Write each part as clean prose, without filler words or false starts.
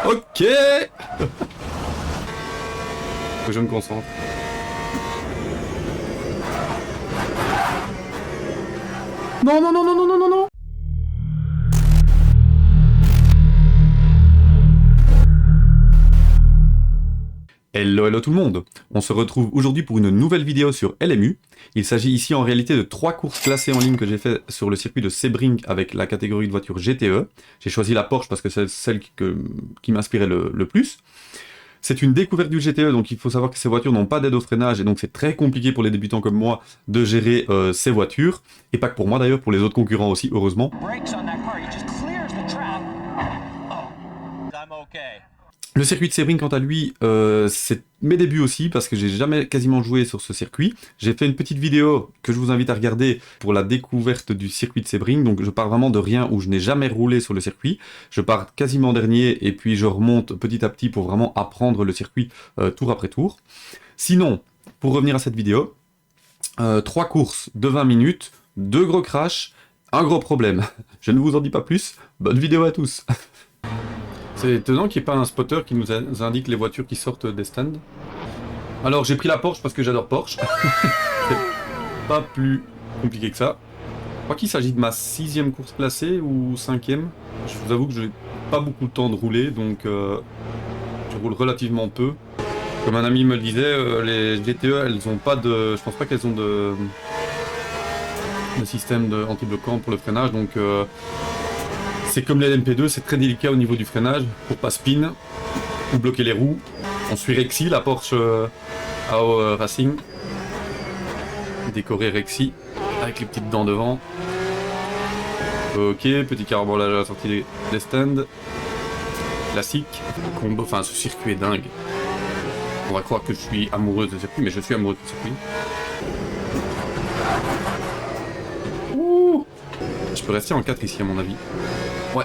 Ok. Faut que je me concentre. Non, non, non, non, non, non, non, non. Hello, hello tout le monde. On se retrouve aujourd'hui pour une nouvelle vidéo sur LMU. Il s'agit ici en réalité de 3 courses classées en ligne que j'ai fait sur le circuit de Sebring avec la catégorie de voitures GTE. J'ai choisi la Porsche parce que c'est celle qui m'inspirait le plus. C'est une découverte du GTE, donc il faut savoir que ces voitures n'ont pas d'aide au freinage et donc c'est très compliqué pour les débutants comme moi de gérer ces voitures. Et pas que pour moi d'ailleurs, pour les autres concurrents aussi, heureusement. Le circuit de Sebring, quant à lui, c'est mes débuts aussi, parce que j'ai jamais quasiment joué sur ce circuit. J'ai fait une petite vidéo que je vous invite à regarder pour la découverte du circuit de Sebring, donc je pars vraiment de rien où je n'ai jamais roulé sur le circuit. Je pars quasiment dernier, et puis je remonte petit à petit pour vraiment apprendre le circuit tour après tour. Sinon, pour revenir à cette vidéo, 3 courses de 20 minutes, 2 gros crashs, un gros problème. Je ne vous en dis pas plus, bonne vidéo à tous. C'est étonnant qu'il n'y ait pas un spotter qui nous indique les voitures qui sortent des stands. Alors j'ai pris la Porsche parce que j'adore Porsche. C'est pas plus compliqué que ça. Je crois qu'il s'agit de ma 6e course placée ou 5e. Je vous avoue que je n'ai pas beaucoup de temps de rouler, donc je roule relativement peu. Comme un ami me le disait, les GTE, elles ont pas de... Je pense pas qu'elles ont de système anti-bloquant pour le freinage, donc... C'est comme les LMP2, c'est très délicat au niveau du freinage pour pas spin ou bloquer les roues. On suit Rexy, la Porsche AO Racing. Décoré Rexy avec les petites dents devant. Ok, petit carambolage à la sortie des stands. Classique. Combo, enfin ce circuit est dingue. On va croire que je suis amoureuse de ce circuit, mais je suis amoureux de ce circuit. Ouh, je peux rester en 4 ici à mon avis. Ouais,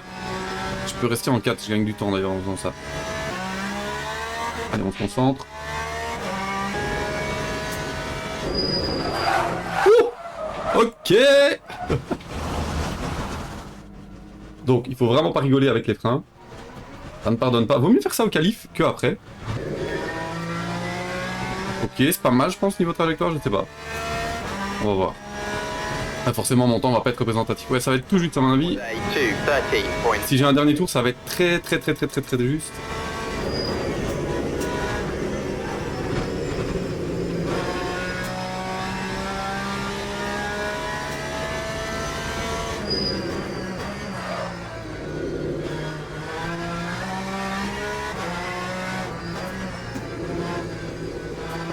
je peux rester en 4, je gagne du temps d'ailleurs en faisant ça. Allez, on se concentre. Ouh, ok. Donc, il faut vraiment pas rigoler avec les freins. Ça ne pardonne pas. Vaut mieux faire ça au calife que après. Ok, c'est pas mal, je pense, niveau trajectoire, je sais pas. On va voir. Ah, forcément mon temps va pas être représentatif. Ouais, ça va être tout juste à mon avis. Si j'ai un dernier tour, ça va être très juste.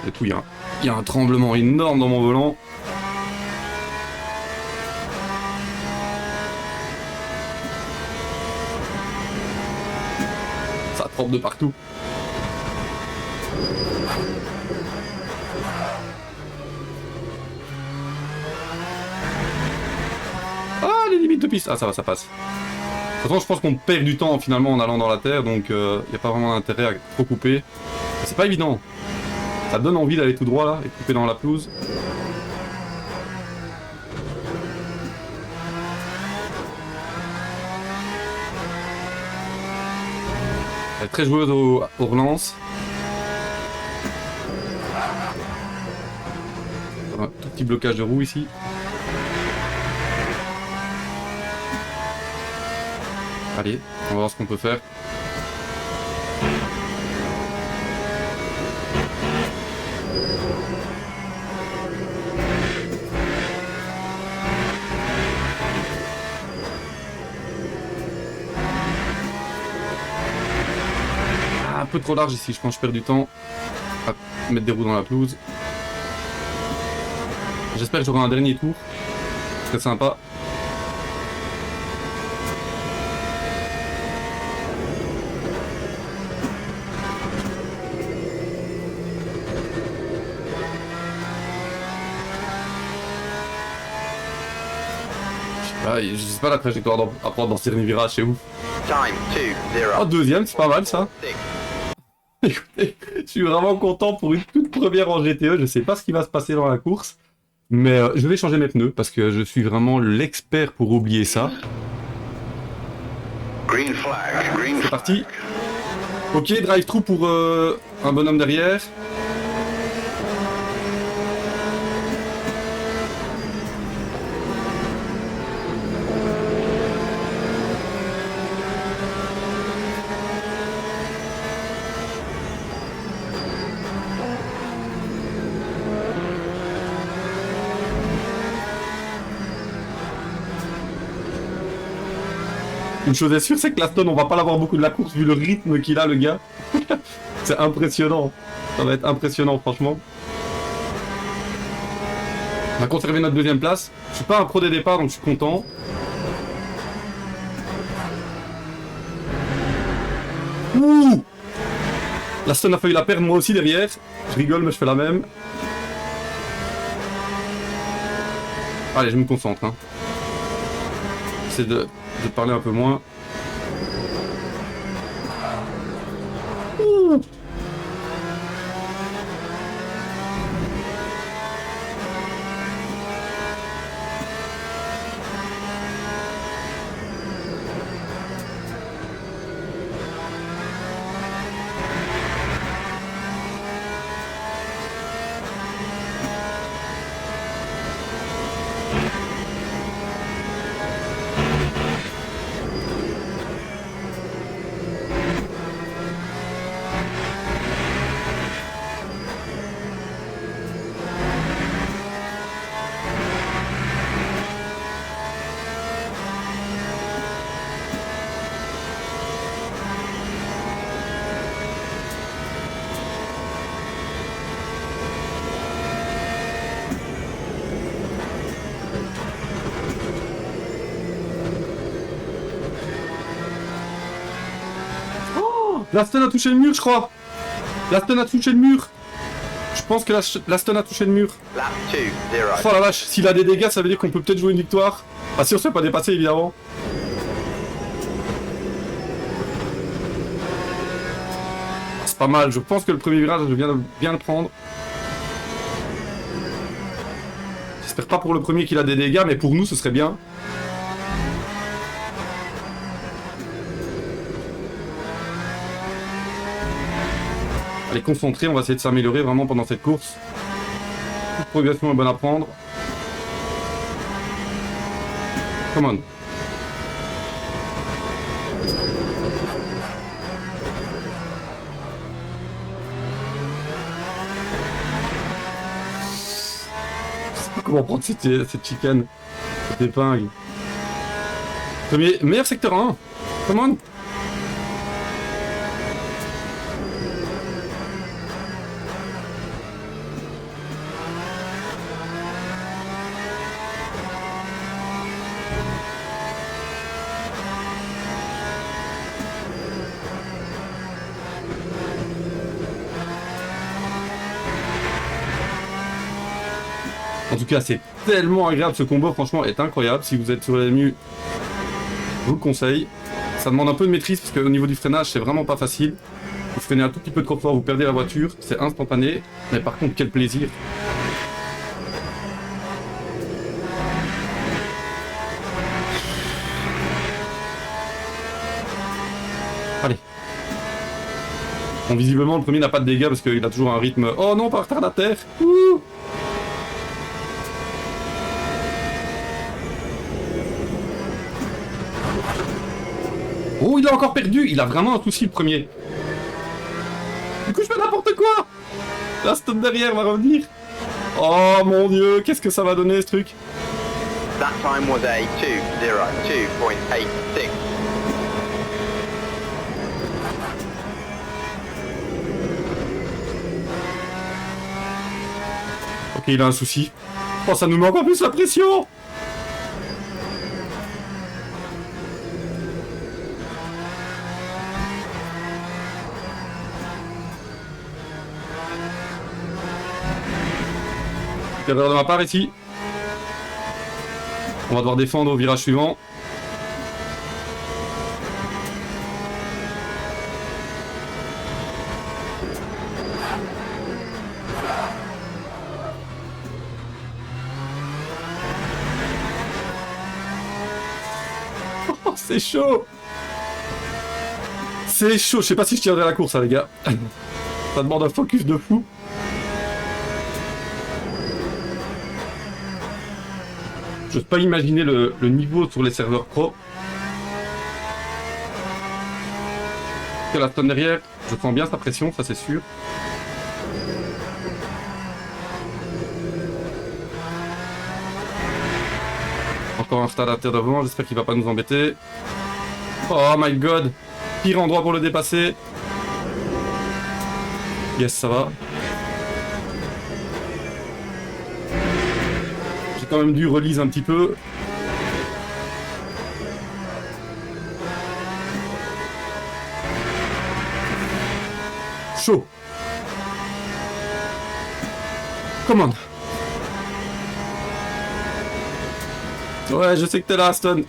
Et tout, il y a un tremblement énorme dans mon volant. De partout. Ah, les limites de piste. Ah, ça va, ça passe. De toute façon, je pense qu'on perd du temps finalement en allant dans la terre, donc il n'y a pas vraiment d'intérêt à trop couper. C'est pas évident. Ça donne envie d'aller tout droit là et couper dans la pelouse. Elle est très joueuse au relance. Un tout petit blocage de roue ici. Allez, on va voir ce qu'on peut faire. Un peu trop large ici, je pense que je perds du temps à mettre des roues dans la pelouse. J'espère que j'aurai un dernier tour. Très sympa. Je sais pas la trajectoire à prendre dans ce dernier virage, c'est ouf. Oh, deuxième, c'est pas mal ça. Écoutez, je suis vraiment content pour une toute première en GTE. Je sais pas ce qui va se passer dans la course, mais je vais changer mes pneus parce que je suis vraiment l'expert pour oublier ça. C'est parti. Ok, drive-through pour un bonhomme derrière. Une chose est sûre, c'est que l'Aston, on va pas l'avoir beaucoup de la course vu le rythme qu'il a, le gars. C'est impressionnant. Ça va être impressionnant, franchement. On a conservé notre deuxième place. Je suis pas un pro des départs, donc je suis content. Ouh! L'Aston a failli la perdre, moi aussi, derrière. Je rigole, mais je fais la même. Allez, je me concentre. Hein. J'essaie de parler un peu moins. Ouh. L'Aston a touché le mur, je crois. L'Aston a touché le mur. Je pense que l'Aston a touché le mur. Oh la vache, s'il a des dégâts, ça veut dire qu'on peut peut-être jouer une victoire. Ah si on se fait pas dépasser, évidemment. C'est pas mal, je pense que le premier virage, je viens de bien le prendre. J'espère pas pour le premier qu'il a des dégâts, mais pour nous, ce serait bien. Allez, concentré, on va essayer de s'améliorer vraiment pendant cette course. Toute progression est bonne à prendre. Come on. Je sais pas comment prendre cette chicane. Cette épingle. Meilleur secteur 1. Come on. En tout cas, c'est tellement agréable, ce combo, franchement, est incroyable. Si vous êtes sur la MU, je vous le conseille. Ça demande un peu de maîtrise, parce qu'au niveau du freinage, c'est vraiment pas facile. Vous freinez un tout petit peu trop fort, vous perdez la voiture, c'est instantané. Mais par contre, quel plaisir. Allez. Bon, visiblement, le premier n'a pas de dégâts, parce qu'il a toujours un rythme... Oh non, par retardataire. Ouh. Oh, il a encore perdu. Il a vraiment un souci, le premier. Du coup, je fais n'importe quoi. La stone derrière va revenir. Oh mon dieu, qu'est-ce que ça va donner, ce truc? That time was a 2:02.86. Ok, il a un souci. Oh, ça nous met encore plus la pression. Erreur de ma part ici. On va devoir défendre au virage suivant. Oh, c'est chaud. C'est chaud, je sais pas si je tiendrai la course, hein, les gars. Ça demande un focus de fou. Je n'ose pas imaginer le niveau sur les serveurs pro. Que la tonne derrière, je sens bien sa pression, ça c'est sûr. Encore un retardateur devant, j'espère qu'il va pas nous embêter. Oh my god, pire endroit pour le dépasser. Yes, ça va. J'ai quand même dû relise un petit peu. Chaud. Come on. Ouais, je sais que t'es là, Aston.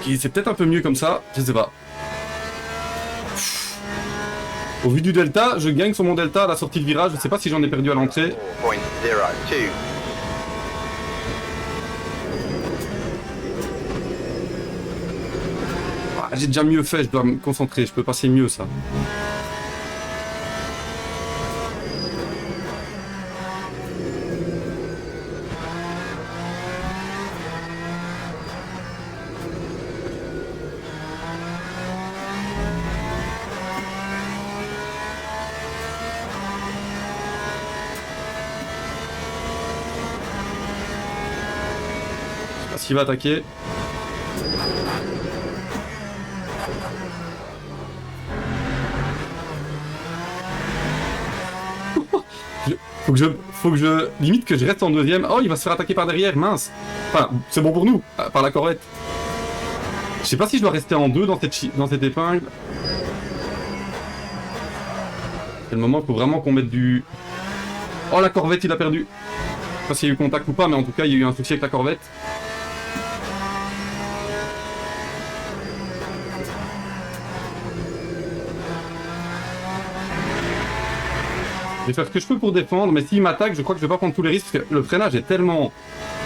Ok, c'est peut-être un peu mieux comme ça, je sais pas. Au vu du delta, je gagne sur mon delta à la sortie de virage, je sais pas si j'en ai perdu à l'entrée. 4.02. Ah, j'ai déjà mieux fait, je dois me concentrer, je peux passer mieux ça. Je sais pas s'il va attaquer. Faut que je limite que je reste en deuxième. Oh, il va se faire attaquer par derrière, mince. Enfin, c'est bon pour nous, par la Corvette. Je sais pas si je dois rester en deux dans cette épingle. C'est le moment, il faut vraiment qu'on mette du... Oh, la Corvette, il a perdu. Je sais pas s'il y a eu contact ou pas, mais en tout cas, il y a eu un souci avec la Corvette. Je vais faire ce que je peux pour défendre, mais s'il m'attaque, je crois que je vais pas prendre tous les risques, parce que le freinage est tellement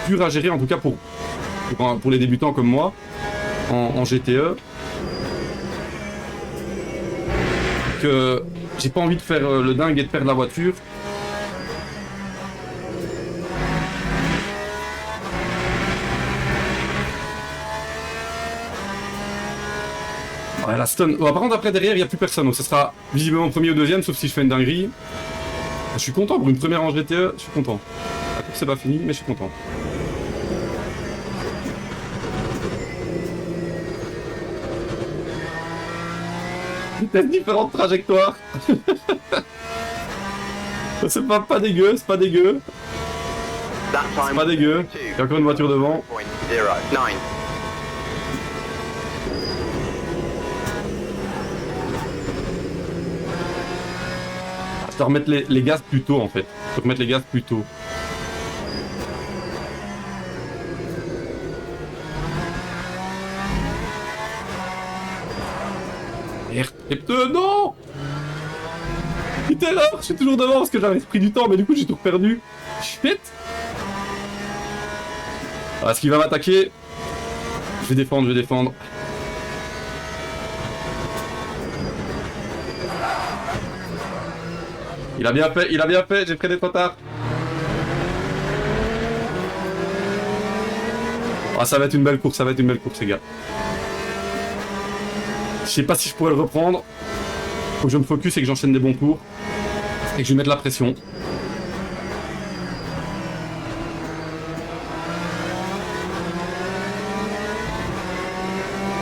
dur à gérer, en tout cas pour les débutants comme moi, en GTE, que j'ai pas envie de faire le dingue et de perdre la voiture. Ouais, la stun. Bon, par contre, après, derrière, il n'y a plus personne, donc ce sera visiblement premier ou deuxième, sauf si je fais une dinguerie. Je suis content pour une première en GTE, je suis content. La course c'est pas fini, mais je suis content. Peut-être différentes trajectoires. C'est pas dégueu, c'est pas dégueu. C'est pas dégueu. Il y a encore une voiture devant. 4.09. Je dois remettre les gaz plus tôt en fait. Je dois remettre les gaz plus tôt. Merde, les pneus, non! Putain là, je suis toujours devant parce que j'avais pris du temps, mais du coup j'ai tout perdu. Shit! Ah, est-ce qu'il va m'attaquer? Je vais défendre, je vais défendre. Il a bien fait, j'ai freiné trop tard. Ah, ça va être une belle course, les gars. Je sais pas si je pourrais le reprendre. Faut que je me focus et que j'enchaîne des bons tours. Et que je mette la pression.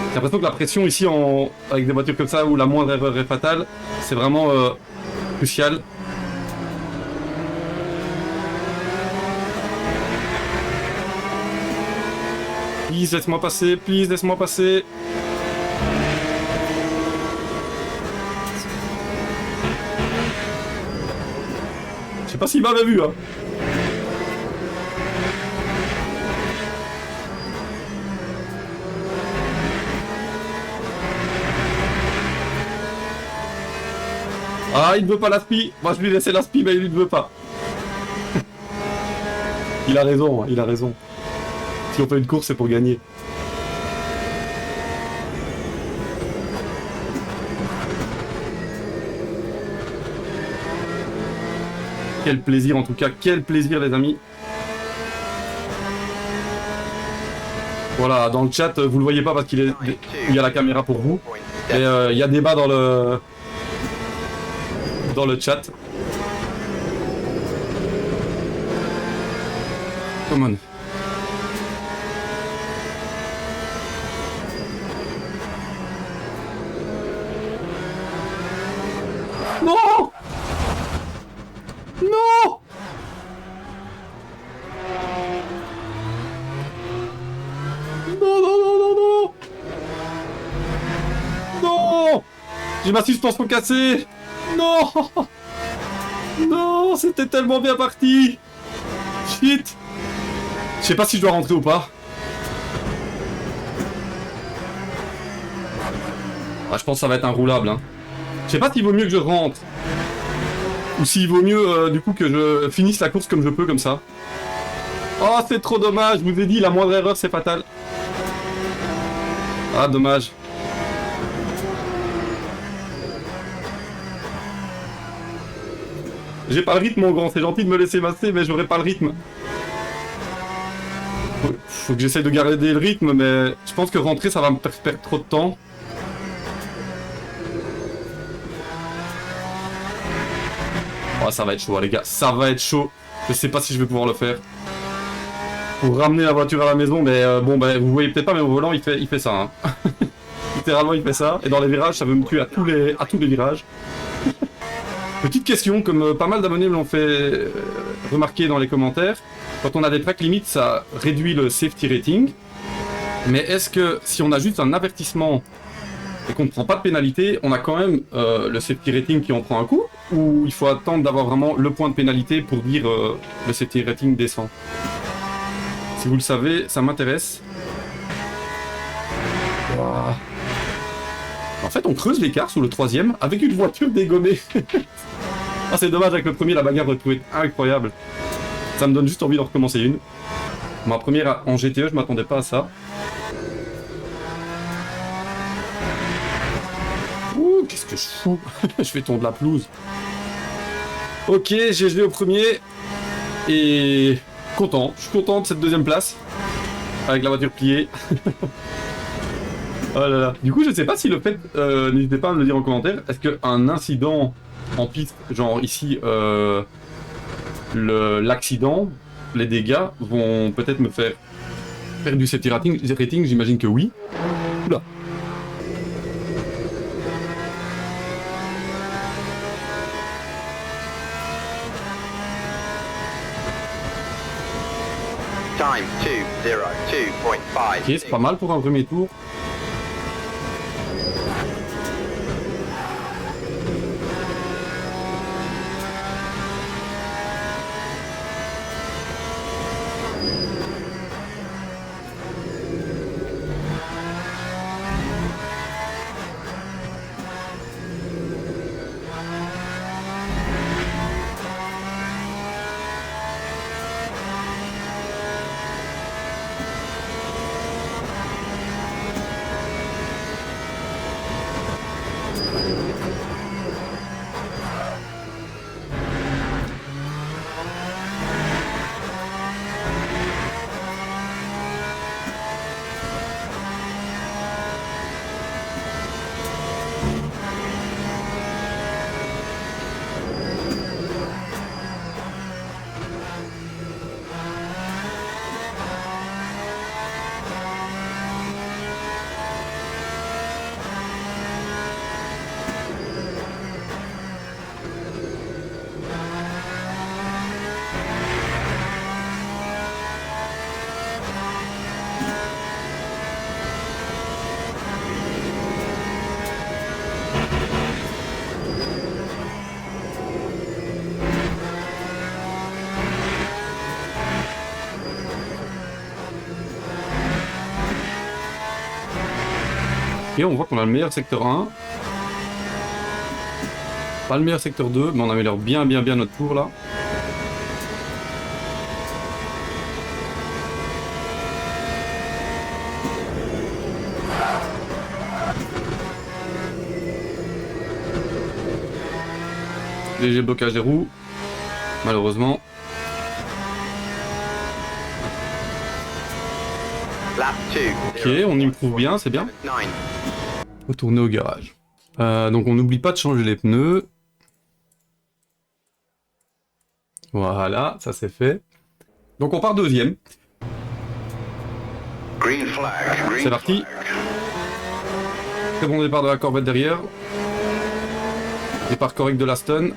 J'ai l'impression que la pression ici, avec des voitures comme ça, où la moindre erreur est fatale, c'est vraiment crucial. Please, laisse-moi passer, please, laisse-moi passer. Je sais pas s'il m'avait vu, hein. Ah, il ne veut pas l'aspi. Moi, je lui ai laissé l'aspi, mais il ne veut pas. Il a raison, hein, il a raison. Si on fait une course, c'est pour gagner. Quel plaisir en tout cas, quel plaisir les amis. Voilà, dans le chat, vous le voyez pas parce qu'il y a la caméra pour vous. Et il y a débat dans le chat. Come on. Non! Non! Non, non, non, non, non! Non! J'ai ma suspension cassée! Non! Non, c'était tellement bien parti! Shit! Je sais pas si je dois rentrer ou pas. Ah, je pense que ça va être inroulable, hein. Je sais pas s'il vaut mieux que je rentre. Ou s'il vaut mieux, du coup, que je finisse la course comme je peux, comme ça. Oh, c'est trop dommage, je vous ai dit, la moindre erreur, c'est fatal. Ah, dommage. J'ai pas le rythme, mon grand, c'est gentil de me laisser masser, mais j'aurai pas le rythme. Faut que j'essaie de garder le rythme, mais je pense que rentrer, ça va me faire perdre trop de temps. Oh, ça va être chaud, les gars, ça va être chaud. Je sais pas si je vais pouvoir le faire. Pour ramener la voiture à la maison, mais bon, bah, vous voyez peut-être pas, mais au volant, il fait ça. Hein. Littéralement, il fait ça. Et dans les virages, ça veut me tuer à tous les virages. Petite question, comme pas mal d'abonnés me l'ont fait remarquer dans les commentaires. Quand on a des tracks limites, ça réduit le safety rating. Mais est-ce que si on a juste un avertissement et qu'on ne prend pas de pénalité, on a quand même le safety rating qui en prend un coup? Ou il faut attendre d'avoir vraiment le point de pénalité pour dire le safety rating descend? Si vous le savez, ça m'intéresse. Wow. En fait, on creuse l'écart sous le troisième avec une voiture dégommée. Ah, c'est dommage, avec le premier, la bagarre aurait pu être incroyable. Ça me donne juste envie d'en recommencer une. Ma première en GTE, je m'attendais pas à ça. Ouh, qu'est-ce que je fous? Je fais tomber la pelouse. Ok, j'ai gelé au premier. Et content. Je suis content de cette deuxième place. Avec la voiture pliée. Oh là là. Du coup, je sais pas si le fait... n'hésitez pas à me le dire en commentaire. Est-ce qu'un incident en piste, genre ici, l'accident, les dégâts, vont peut-être me faire perdre du safety rating? J'imagine que oui. Oula. Time 2:02.5. Ok, c'est pas mal pour un premier tour. Et on voit qu'on a le meilleur secteur 1. Pas le meilleur secteur 2, mais on améliore bien notre tour là. Léger blocage des roues, malheureusement. Lap 2. Ok, on improve bien, c'est bien. 9. Retourner au garage. Donc on n'oublie pas de changer les pneus. Voilà, ça c'est fait. Donc on part deuxième. Green flag. Green C'est parti. flag. Très bon départ de la Corvette derrière. Départ correct de l'Aston.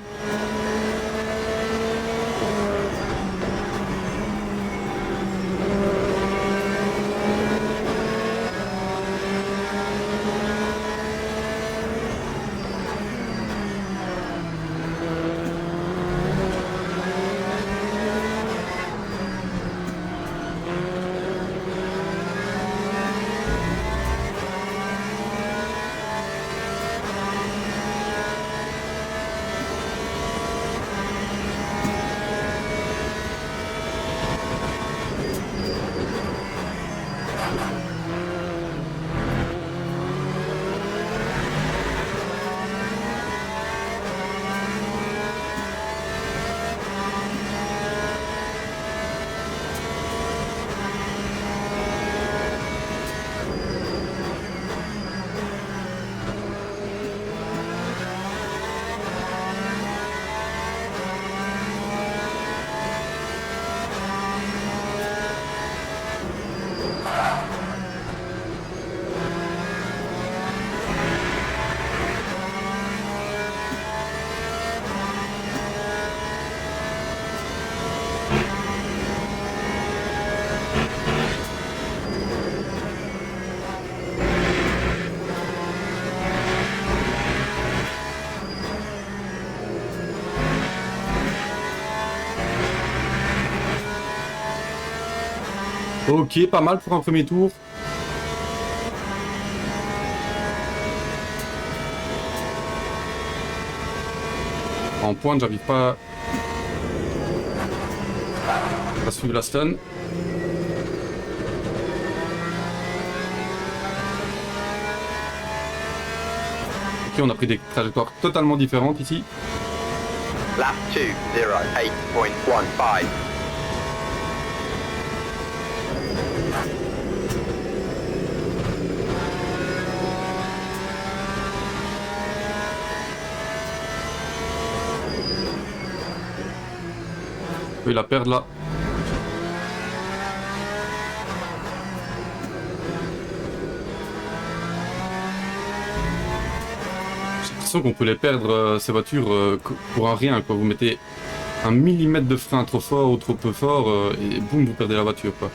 Ok, pas mal pour un premier tour. En pointe, j'arrive pas à suivre l'Aston. Ok, on a pris des trajectoires totalement différentes ici. Lap 2. 0. 8.15. Je vais la perdre là. J'ai l'impression qu'on peut les perdre, ces voitures, pour un rien, quoi. Vous mettez un millimètre de frein trop fort ou trop peu fort, et boum, vous perdez la voiture, quoi.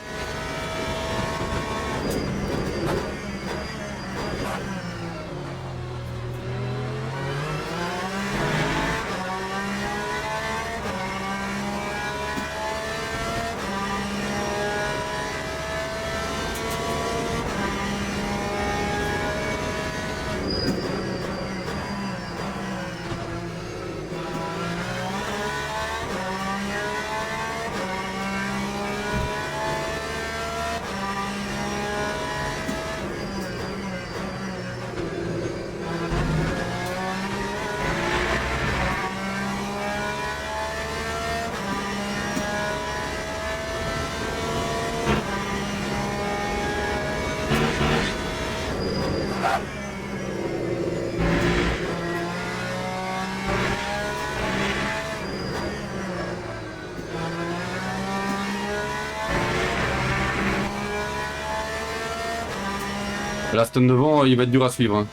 L'Aston devant, il va être dur à suivre, hein.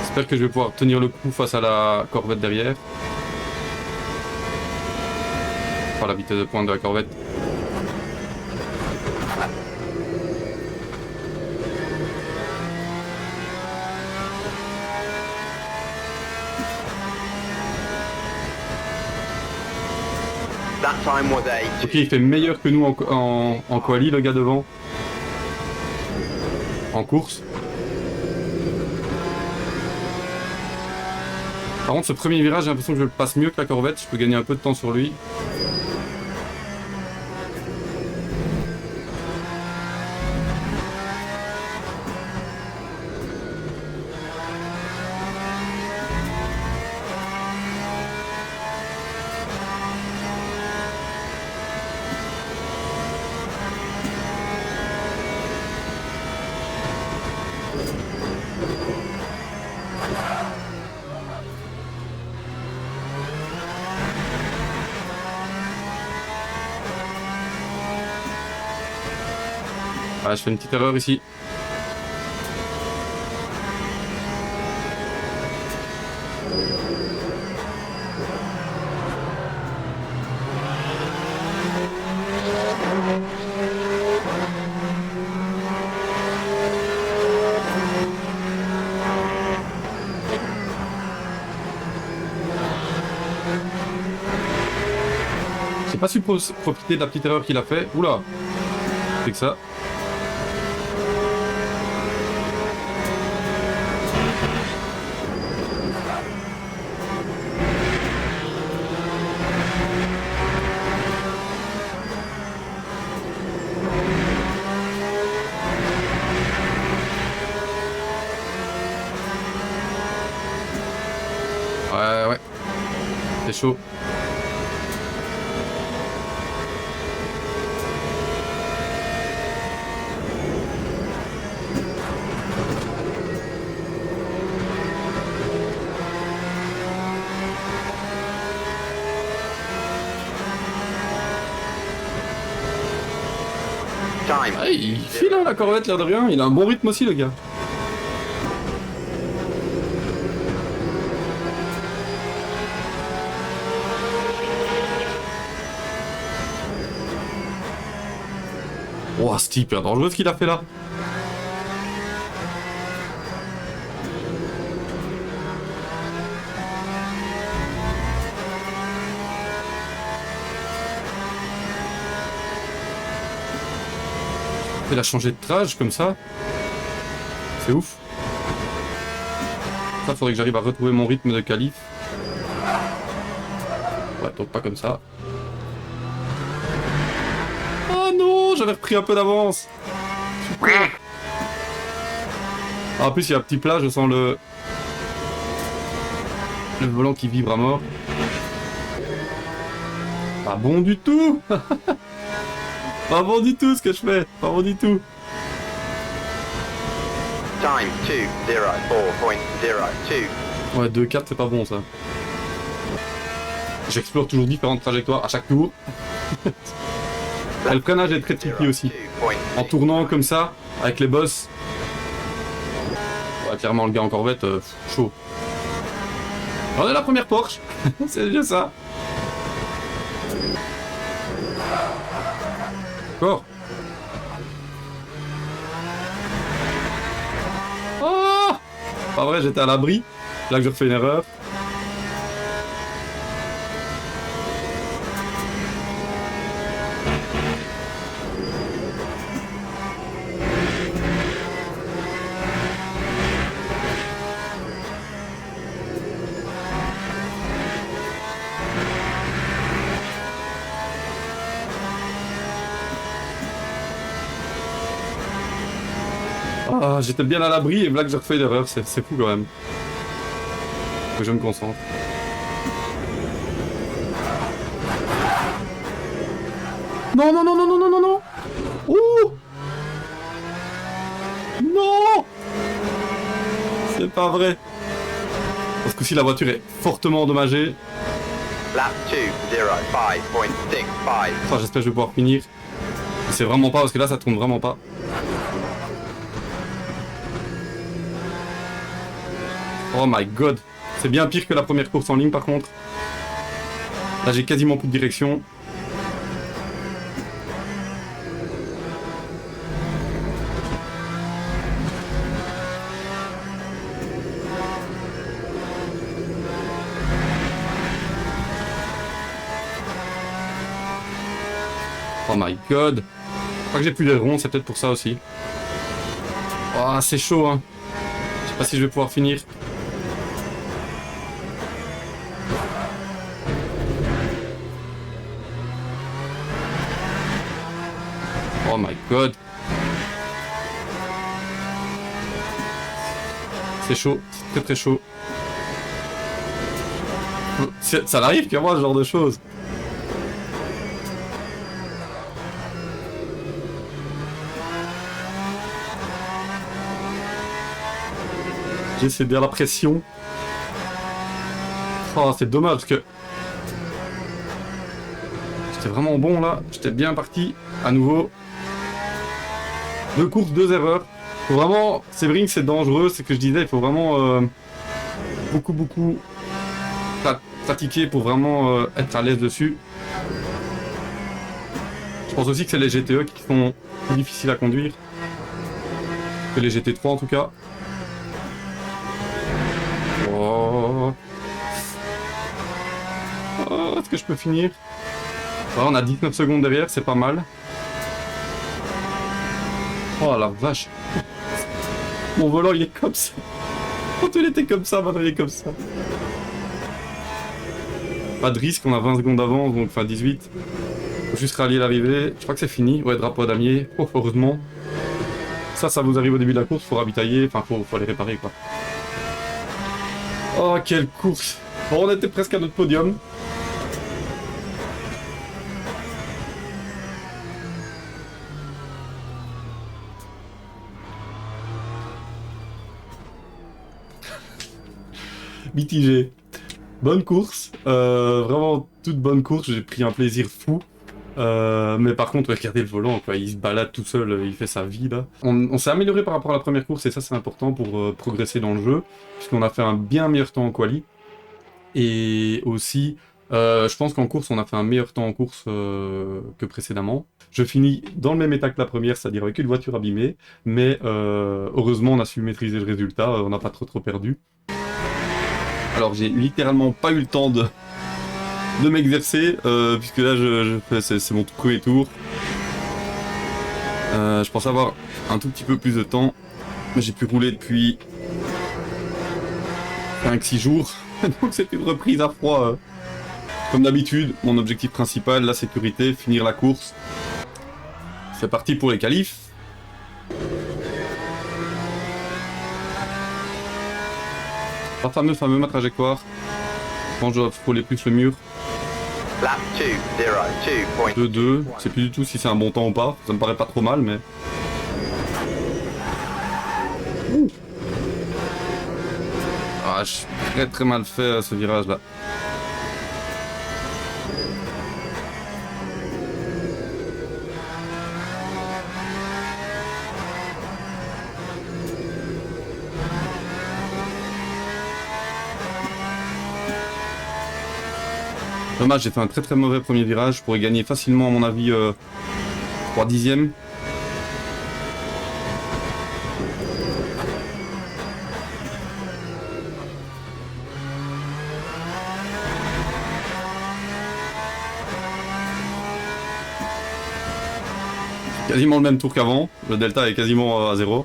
J'espère que je vais pouvoir tenir le coup face à la Corvette derrière. Pas la vitesse de pointe de la Corvette. That time was a Ok, il fait meilleur que nous en quali, le gars devant. En course. Par contre, ce premier virage, j'ai l'impression que je le passe mieux que la Corvette. Je peux gagner un peu de temps sur lui. Ah, je fais une petite erreur ici. J'ai pas su profiter de la petite erreur qu'il a fait. Oula. C'est que ça. Ouais. C'est chaud. Time. Ah, il file hein, la Corvette, l'air de rien. Il a un bon rythme aussi, le gars. Oh, c'est hyper dangereux ce qu'il a fait là. Il a changé de trage comme ça. C'est ouf. Ça, faudrait que j'arrive à retrouver mon rythme de qualif. Ouais, donc pas comme ça. Oh non, j'avais repris un peu d'avance. Ah, en plus, il y a un petit plat, je sens le volant qui vibre à mort. Pas bon du tout. Pas bon du tout ce que je fais. Pas bon du tout. Time 2:04.02. Ouais, 2-4, c'est pas bon ça. J'explore toujours différentes trajectoires à chaque tour. Et le freinage est très tricky aussi. En tournant comme ça, avec les bosses. Ouais, clairement, le gars en Corvette, chaud. On est la première Porsche. C'est déjà ça. Encore. Oh, pas vrai, j'étais à l'abri. Là que je refais une erreur. Ah, j'étais bien à l'abri et là que j'ai refait une erreur, c'est fou quand même. Faut que je me concentre. Non, non, non, non, non, non, non, non. Ouh. Non. C'est pas vrai. Parce que si la voiture est fortement endommagée. Lap 2:05.65. Oh, j'espère que je vais pouvoir finir. C'est vraiment pas parce que là ça tourne vraiment pas. Oh my god. C'est bien pire que la première course en ligne par contre. Là j'ai quasiment plus de direction. Oh my god. Je crois que j'ai plus d'aileron, c'est peut-être pour ça aussi. Oh, c'est chaud hein. Je sais pas si je vais pouvoir finir. Oh my god. C'est chaud, c'est très très chaud. Ça n'arrive qu'à moi ce genre de choses. J'essaie bien la pression. Oh, c'est dommage parce que j'étais vraiment bon là. J'étais bien parti à nouveau. 2 courses, 2 erreurs. Faut vraiment, Sebring c'est dangereux, c'est ce que je disais, il faut vraiment beaucoup pratiquer pour vraiment être à l'aise dessus. Je pense aussi que c'est les GTE qui sont plus difficiles à conduire que les GT3 en tout cas. Oh. Oh, est-ce que je peux finir? Ouais, on a 19 secondes derrière, c'est pas mal. Oh la vache. Mon volant il est comme ça. Quand il était comme ça, maintenant il est comme ça. Pas de risque, on a 20 secondes d'avance, donc enfin 18. Faut juste rallier l'arrivée. Je crois que c'est fini. Ouais, drapeau à damier. Oh, heureusement. Ça vous arrive au début de la course, faut ravitailler, enfin faut aller réparer quoi. Oh, quelle course. Bon, on était presque à notre podium. Mitigé. Bonne course, vraiment toute bonne course, j'ai pris un plaisir fou. Mais par contre, regardez le volant, quoi. Il se balade tout seul, il fait sa vie là. On s'est amélioré par rapport à la première course et ça c'est important pour progresser dans le jeu, puisqu'on a fait un bien meilleur temps en quali. Et aussi, je pense qu'en course, on a fait un meilleur temps en course que précédemment. Je finis dans le même état que la première, c'est-à-dire avec une voiture abîmée, mais heureusement on a su maîtriser le résultat, on n'a pas trop perdu. Alors j'ai littéralement pas eu le temps de m'exercer, puisque là c'est mon tout premier tour. Je pensais avoir un tout petit peu plus de temps, mais j'ai pu rouler depuis 5-6 jours, donc c'est une reprise à froid. Comme d'habitude, mon objectif principal, la sécurité, finir la course. C'est parti pour les qualifs. Pas fameux ma trajectoire. Je pense que je dois frôler plus le mur. Lap 2, 2-2, je sais plus du tout si c'est un bon temps ou pas, ça me paraît pas trop mal mais... Ouh. Ah, j'ai très mal fait ce virage là. Dommage, j'ai fait un très mauvais premier virage, je pourrais gagner facilement à mon avis 3 dixièmes. Quasiment le même tour qu'avant, le delta est quasiment à 0.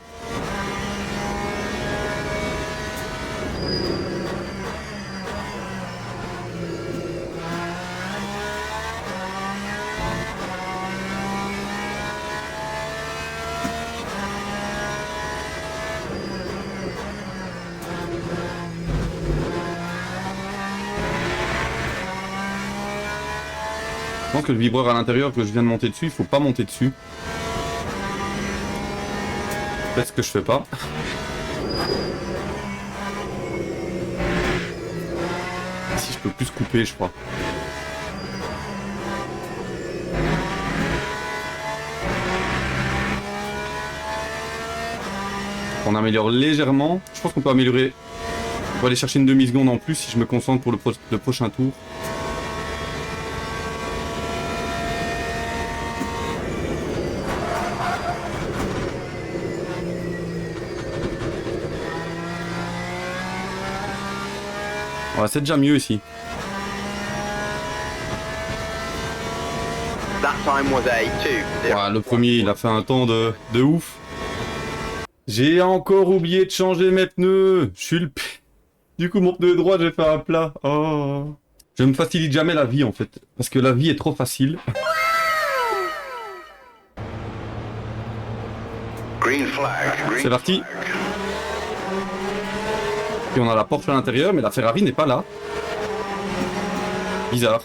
Je pense que le vibreur à l'intérieur que je viens de monter dessus, il faut pas monter dessus. C'est ce que je fais pas. Si je peux plus couper, je crois. On améliore légèrement. Je pense qu'on peut améliorer. On va aller chercher une demi-seconde en plus si je me concentre pour le prochain tour. Ouais, c'est déjà mieux ici. Ouais, le premier, il a fait un temps de ouf. J'ai encore oublié de changer mes pneus. Je suis le... Du coup, mon pneu droit, j'ai fait un plat. Oh. Je me facilite jamais la vie, en fait. Parce que la vie est trop facile. C'est parti. Et on a la Porsche à l'intérieur, mais la Ferrari n'est pas là. Bizarre.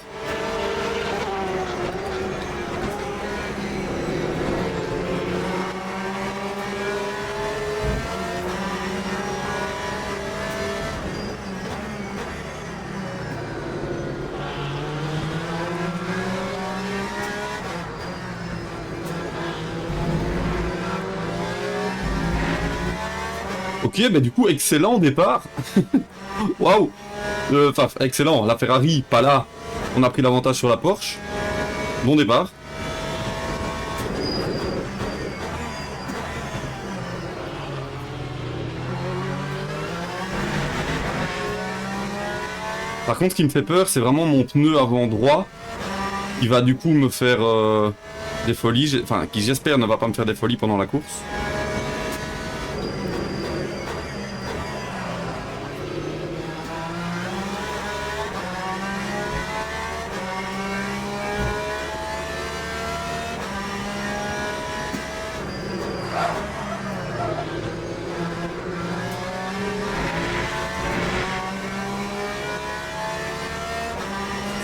Ok, bah du coup, excellent au départ. Waouh. Enfin, excellent. La Ferrari, pas là. On a pris l'avantage sur la Porsche. Bon départ. Par contre, ce qui me fait peur, c'est vraiment mon pneu avant droit. Qui va du coup me faire des folies. Enfin, qui j'espère ne va pas me faire des folies pendant la course.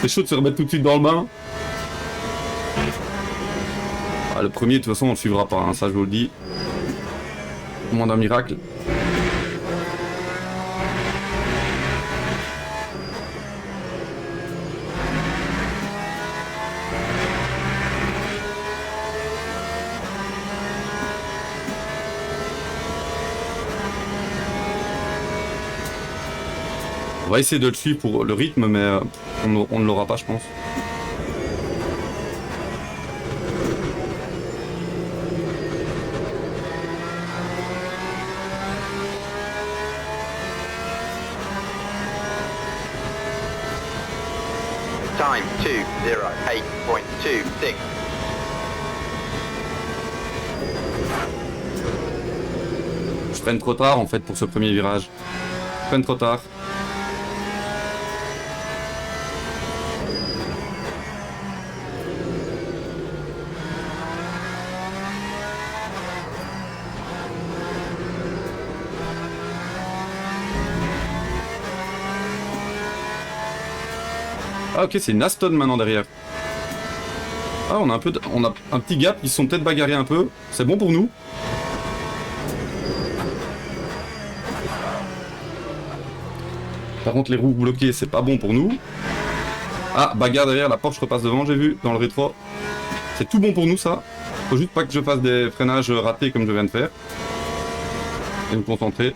C'est chaud de se remettre tout de suite dans le bain. Ah, le premier, de toute façon, on ne suivra pas, hein, ça je vous le dis. Au moins d'un miracle. On va essayer de le suivre pour le rythme, mais on ne l'aura pas, je pense. Time 2:08.26. Je freine trop tard en fait pour ce premier virage. Je freine trop tard. Ah ok, c'est une Aston maintenant derrière. Ah, on a un petit gap, ils se sont peut-être bagarrés un peu. C'est bon pour nous. Par contre, les roues bloquées, c'est pas bon pour nous. Ah, bagarre derrière, la Porsche repasse devant, j'ai vu, dans le rétro. C'est tout bon pour nous, ça. Faut juste pas que je fasse des freinages ratés comme je viens de faire. Et me concentrer.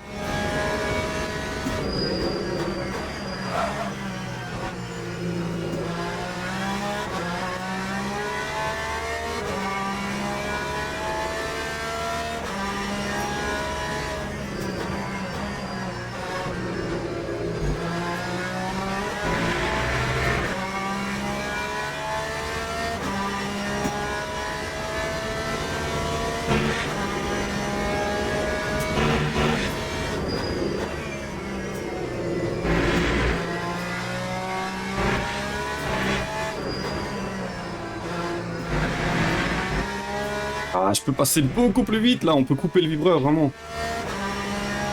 Ah, je peux passer beaucoup plus vite là, on peut couper le vibreur vraiment.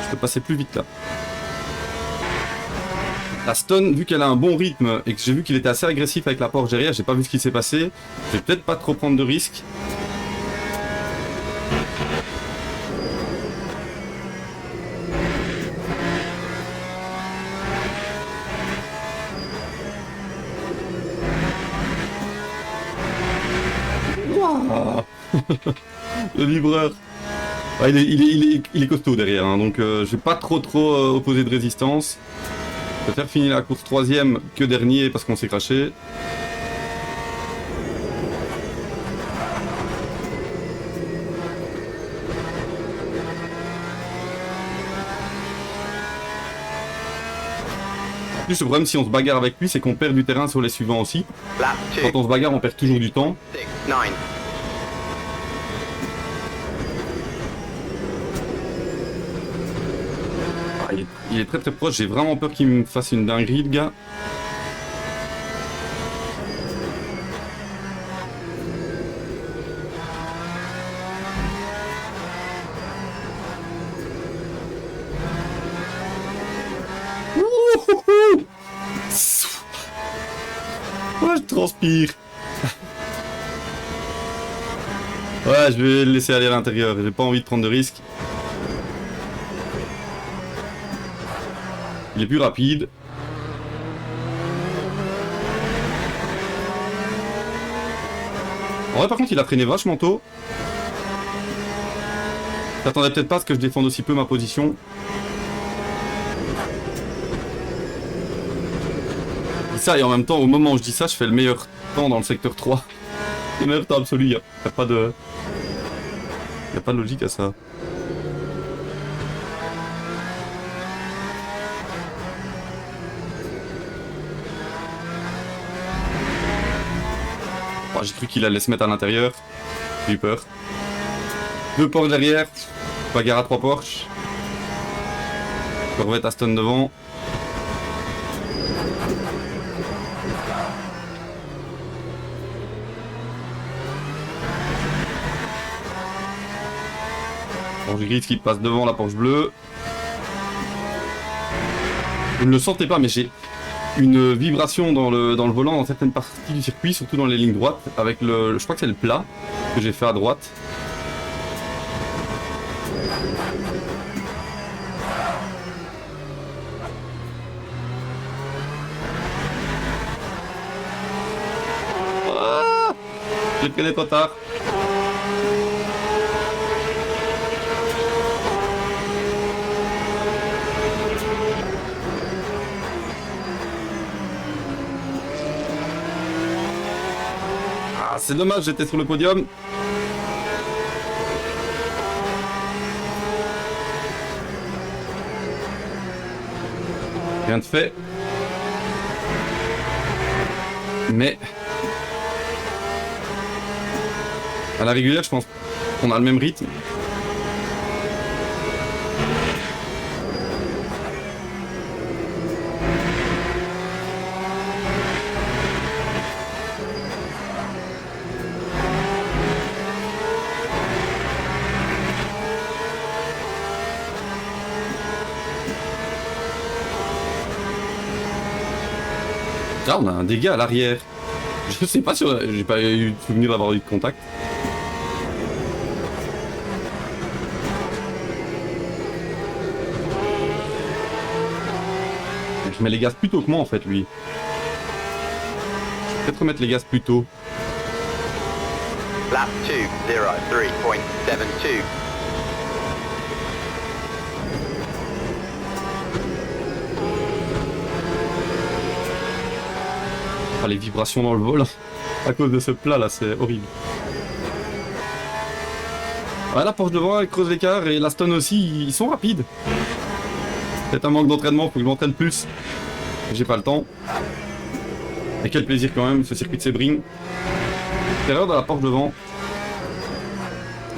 Je peux passer plus vite là. La Stone, vu qu'elle a un bon rythme et que j'ai vu qu'il était assez agressif avec la Porsche derrière, j'ai pas vu ce qui s'est passé. Je vais peut-être pas trop prendre de risques. Wow. Le vibreur. Ah, il est costaud derrière, hein, donc je vais pas trop opposer de résistance. Je préfère finir la course 3ème que dernier parce qu'on s'est craché. En plus, le problème si on se bagarre avec lui, c'est qu'on perd du terrain sur les suivants aussi. Quand on se bagarre, on perd toujours du temps. 9. Il est très très proche, j'ai vraiment peur qu'il me fasse une dinguerie, le gars. Ouais, je transpire. Ouais, je vais le laisser aller à l'intérieur, j'ai pas envie de prendre de risques. Il est plus rapide. En vrai, par contre, il a freiné vachement tôt. J'attendais peut-être pas à ce que je défende aussi peu ma position. Je dis ça et en même temps, au moment où je dis ça, je fais le meilleur temps dans le secteur 3. Le meilleur temps absolu, y a pas de... Y a pas de logique à ça. Oh, j'ai cru qu'il allait se mettre à l'intérieur. J'ai eu peur. 2 Porsche derrière. Bagarre à 3 Porsche. Corvette Aston devant. Porsche grise qui passe devant la Porsche bleue. Vous ne le sentez pas, mais j'ai une vibration dans le volant dans certaines parties du circuit, surtout dans les lignes droites, avec je crois que c'est le plat que j'ai fait à droite. Ah, j'ai freiné trop tard. Ah, c'est dommage, j'étais sur le podium. Rien de fait. Mais... à la régulière, je pense qu'on a le même rythme. Là, on a un dégât à l'arrière. Je sais pas si j'ai pas eu de souvenir d'avoir eu de contact. Je mets les gaz plus tôt que moi en fait, lui. Je vais peut-être remettre les gaz plus tôt. Lap 2:03.72. Ah, les vibrations dans le vol à cause de ce plat là, c'est horrible. Ouais, la Porsche devant elle creuse l'écart et l'Aston aussi, ils sont rapides. C'est un manque d'entraînement, faut que je m'entraîne plus. J'ai pas le temps. Et quel plaisir quand même, ce circuit de Sebring. Erreur de la Porsche devant.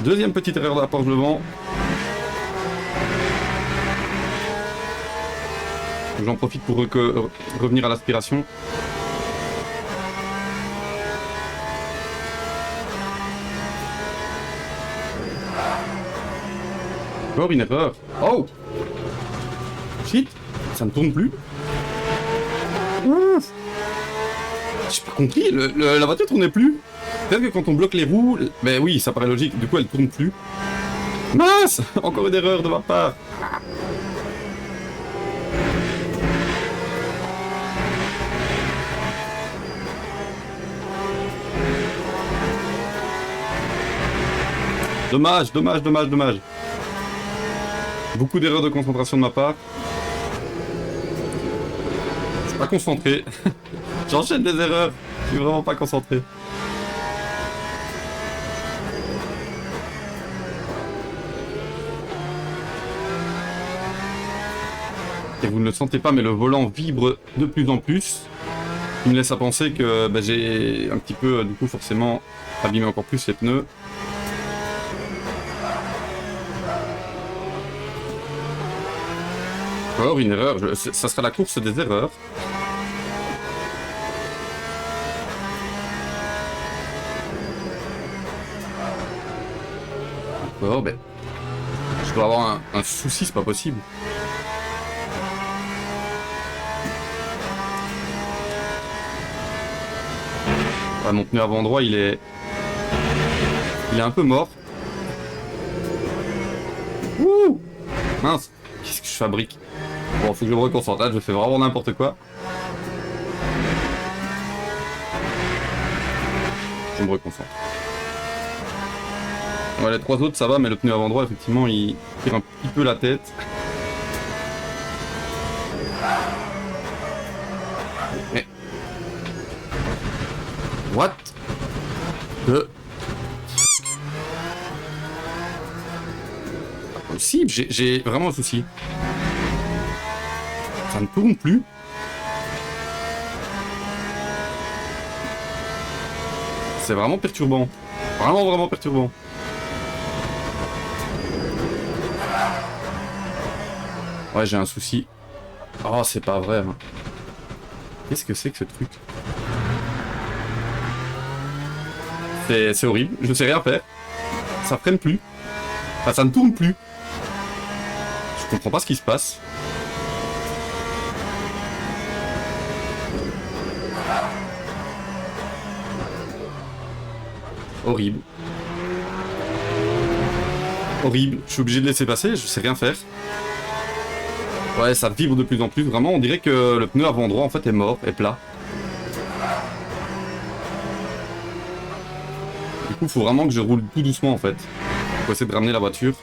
Deuxième petite erreur de la Porsche devant. J'en profite pour revenir à l'aspiration. Encore une erreur. Oh! Shit! Ça ne tourne plus. J'ai pas compris, la voiture tournait plus. Peut-être que quand on bloque les roues, ben oui, ça paraît logique, du coup elle tourne plus. Mince! Encore une erreur de ma part. Dommage, dommage, dommage, dommage. Beaucoup d'erreurs de concentration de ma part. Je suis pas concentré. J'enchaîne des erreurs. Je suis vraiment pas concentré. Et vous ne le sentez pas, mais le volant vibre de plus en plus. Ce qui me laisse à penser que bah, j'ai un petit peu, du coup, forcément, abîmé encore plus les pneus. Encore une erreur, ça sera la course des erreurs. Encore, ben... je dois avoir un souci, c'est pas possible. Ah, mon pneu avant droit, il est un peu mort. Ouh! Mince, qu'est-ce que je fabrique? Bon, faut que je me reconcentre, là, je fais vraiment n'importe quoi. Je me reconcentre. Ouais, les 3 autres ça va, mais le pneu avant droit effectivement il tire un petit peu la tête. Mais... What the... Pas possible, j'ai vraiment un souci. Ça ne tourne plus. C'est vraiment perturbant. Vraiment perturbant. Ouais, j'ai un souci. Oh, c'est pas vrai. Hein. Qu'est-ce que c'est que ce truc? C'est horrible. Je sais rien faire. Ça freine plus. Enfin, ça ne tourne plus. Je comprends pas ce qui se passe. Horrible. Horrible. Je suis obligé de laisser passer, je sais rien faire. Ouais, ça vibre de plus en plus. Vraiment, on dirait que le pneu avant droit, en fait, est mort, est plat. Du coup, faut vraiment que je roule tout doucement, en fait. Pour essayer de ramener la voiture.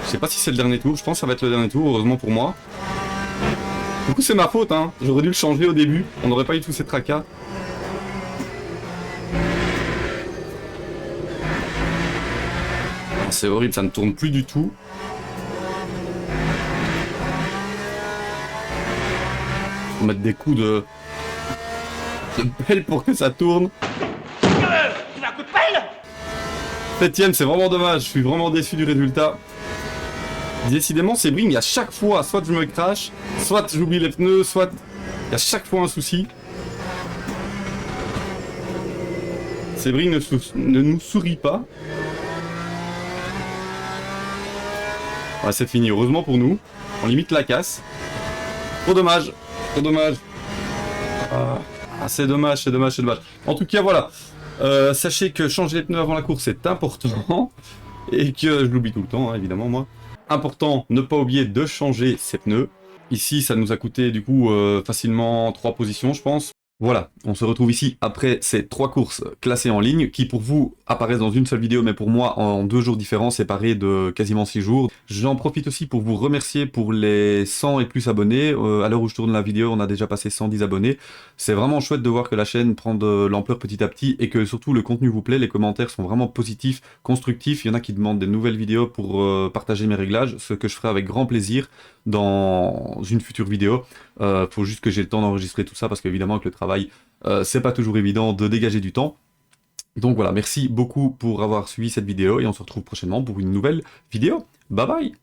Je sais pas si c'est le dernier tour. Je pense que ça va être le dernier tour, heureusement pour moi. Du coup, c'est ma faute, hein. J'aurais dû le changer au début. On n'aurait pas eu tous ces tracas. C'est horrible, ça ne tourne plus du tout. Faut mettre des coups de pelle pour que ça tourne. Un coup de pelle! 7ème, c'est vraiment dommage. Je suis vraiment déçu du résultat. Décidément, Sebring, à chaque fois, soit je me crache, soit j'oublie les pneus, soit il y a chaque fois un souci. Sebring ne nous sourit pas. Ouais, c'est fini, heureusement pour nous. On limite la casse. Trop dommage, trop dommage. Ah, c'est dommage, c'est dommage, c'est dommage. En tout cas, voilà. Sachez que changer les pneus avant la course, c'est important. Et que je l'oublie tout le temps, hein, évidemment, moi. Important, ne pas oublier de changer ses pneus. Ici, ça nous a coûté, du coup, facilement 3 positions, je pense. Voilà, on se retrouve ici après ces 3 courses classées en ligne, qui pour vous apparaissent dans une seule vidéo, mais pour moi en 2 jours différents, séparés de quasiment 6 jours. J'en profite aussi pour vous remercier pour les 100 et plus abonnés. À l'heure où je tourne la vidéo, on a déjà passé 110 abonnés. C'est vraiment chouette de voir que la chaîne prend de l'ampleur petit à petit, et que surtout le contenu vous plaît, les commentaires sont vraiment positifs, constructifs. Il y en a qui demandent des nouvelles vidéos pour partager mes réglages, ce que je ferai avec grand plaisir dans une future vidéo. Faut juste que j'ai le temps d'enregistrer tout ça, parce qu'évidemment avec le travail, c'est pas toujours évident de dégager du temps. Donc voilà, merci beaucoup pour avoir suivi cette vidéo, et on se retrouve prochainement pour une nouvelle vidéo. Bye bye!